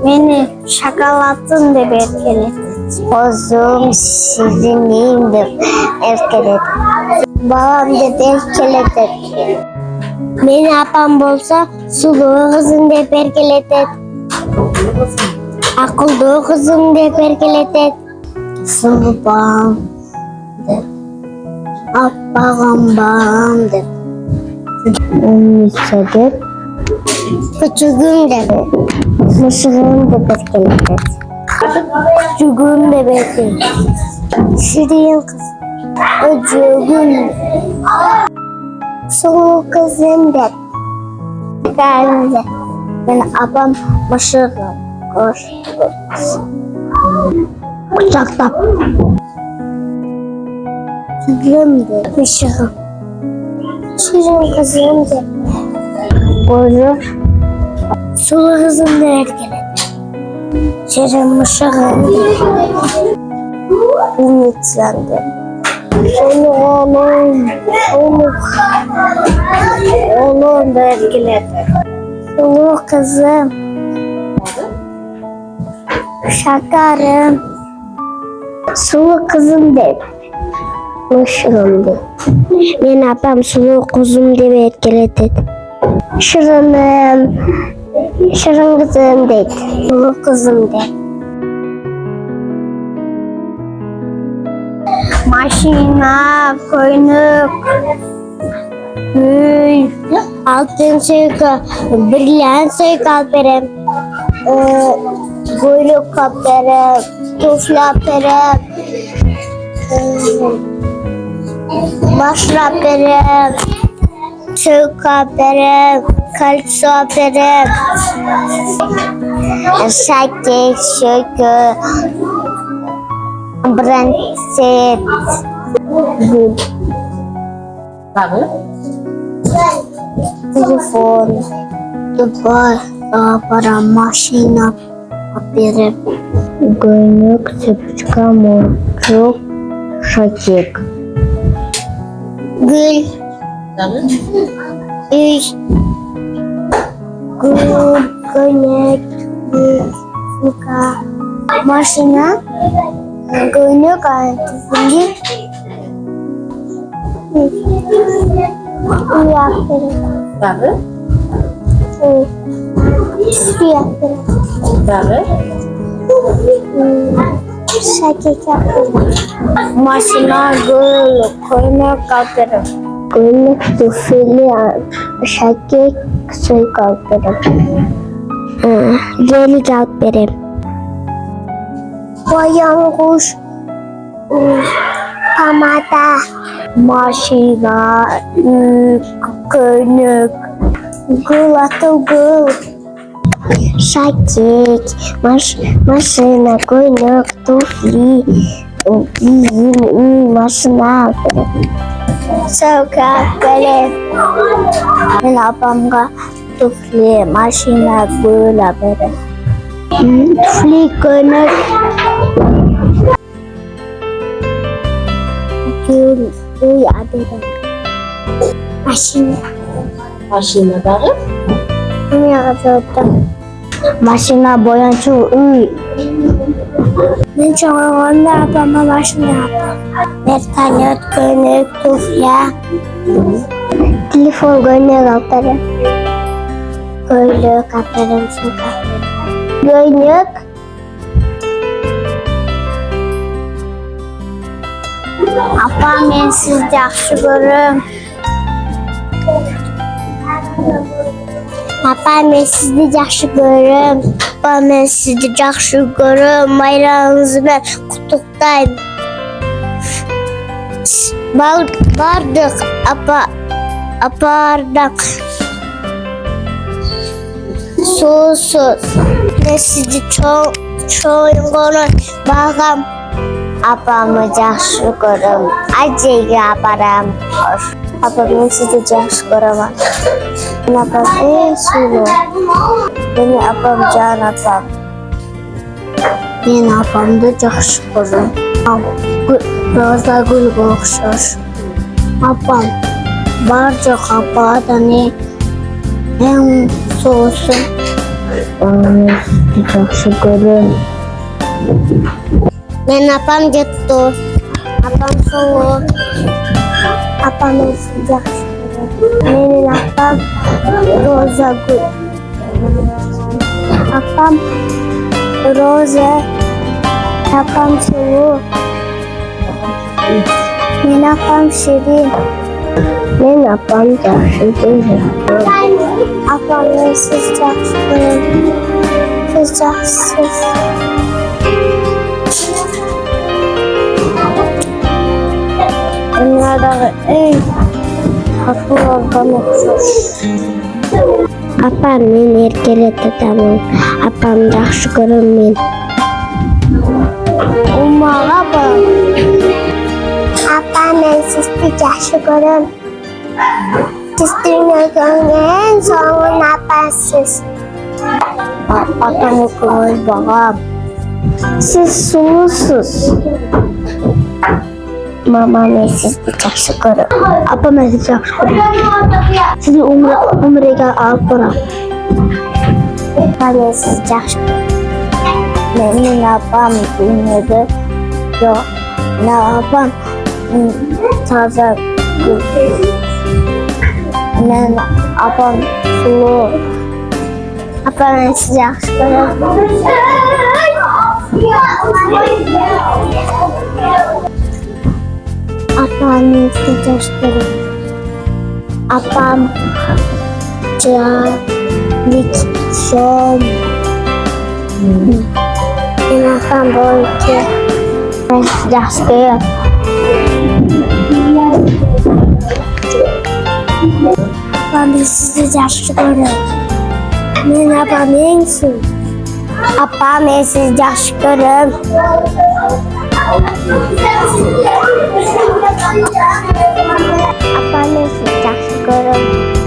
Beni şakaladın de belki. Kozum şirinliğimdir erkeledim. Babam da erkeledim. Beni apam bolsa sulu kızım de erkeledim. Akıllı kızım de erkeledim. Sulu bağım de. Appağım bağım de. Müsaade. Küçüğüm de. Mısırım da erkeledim. Küçüğüm de erkeledim. Şirin kız. Öcüğüm. Sulu kızım de. Geldi. Ben abam başarılı. Kucakta. Şirin de. Mışığım. Şirin kızım de. Koru. Sulu kızım da erkeledim. Şirin mışığım de. Ümitlendim. Seni oğlum da etkiledi. Sulu kızım. Şakarım. Sulu kızım de. Mışığım de. Ben abam sulu kızım de etkiledi. Şirin kızım de. Sulu kızım de. Maşina, koynuk, gül, Altın suyu, brilliant suyu kalperem. Kuyruk kalperem, tufla perem. Başla perem. Suyu kalperem, kalp suyu perem. Şakek, şökü. Branset. Gül. Baru? Telefon. Dubai. Para maşina. Papiri. Gönlük. Sepçika. Morçuk. Şakek. Gül. Baru? Üç. Gül. Gönlük. Gül. Suka. Maşina. Gönlük. Tufuli. Baru? Baru? Şakek yapıyorum. maşina, gül, koynuk, kalkarım. Gönlük tufili şakek suyu kalkarım. Geli kalkarım. Boyankuş. Pamada. Maşina, koynuk, Gül atıl gül. Şakek. Maşina gönlük tufli. Giyim maşina kalkarım. sokak, böyle. Ben abamga tufli, maşina, gül, haberi. Tufli gönlük. Gül haberi. Maşina. Maşina baru? Maşina boyancı uy. Ben çoğunluğunda abama maşina yaptım. Vertolyot, gönlük, tufya, Telefon gönlük altarım. gönlük, atarım, sokak. Gönlük. Apam ben sizde yaxşı görürüm. Papa ben sizi yaxşı görürüm. Apam ben sizde yaxşı görürüm. Bayramınızı ben kutuktayım. Bardık, apardık. Susuz. Ben sizi çoğun bağım. Apamı yaxşı görürüm. Acıyı aparam. Apam sizi yaxşı görürüm. Ben apam sulu. Beni apam can apam. Ben apamda yaxşı görürüm. Biraz da gülüb oxşar. Apam. Barca kapağı da ne? Hem soğusun. Sizi yaxşı görürüm. Men apam getdi. Apam soğuk. Apam sizi yaxshi ko'radi. Mening apam Roza Gul. Apam Roza. Apam soğuk. Men apam Şirin. Men apam yaxşı görürüm. Apamı siz yaxshi ko'radi. Siz yaxshisiz. Dünyadagi eng xavfli odam o'xshash. Apam men erkalik adamım. Apam yaxşı görürüm men. Ummaga bak. Apam men sizni yaxshi ko'raman. Siz dunyoning eng so'nggi nafasiz. Atam ko'ngil bag'am. Siz sulusiz. Mama men sizni yaxshi ko'raman. Apam men sizni yaxshi ko'raman. Sizni umriga olib boraman. Apam men sizni yaxshi ko'raman. Mening apam dunyoda yo'q. Ne apam toza. Men apam sulu. Apam men sizni yaxshi ko'raman. Apam men sizni yaxshi ko'raman. Apam Calik Som. Men apam boyki. Men sizni yaxshi ko'raman. Apam men sizni yaxshi ko'raman. Men apam eng so'ng. Apam men sizni yaxshi ko'raman. Apam men sizni yaxshi ko'raman.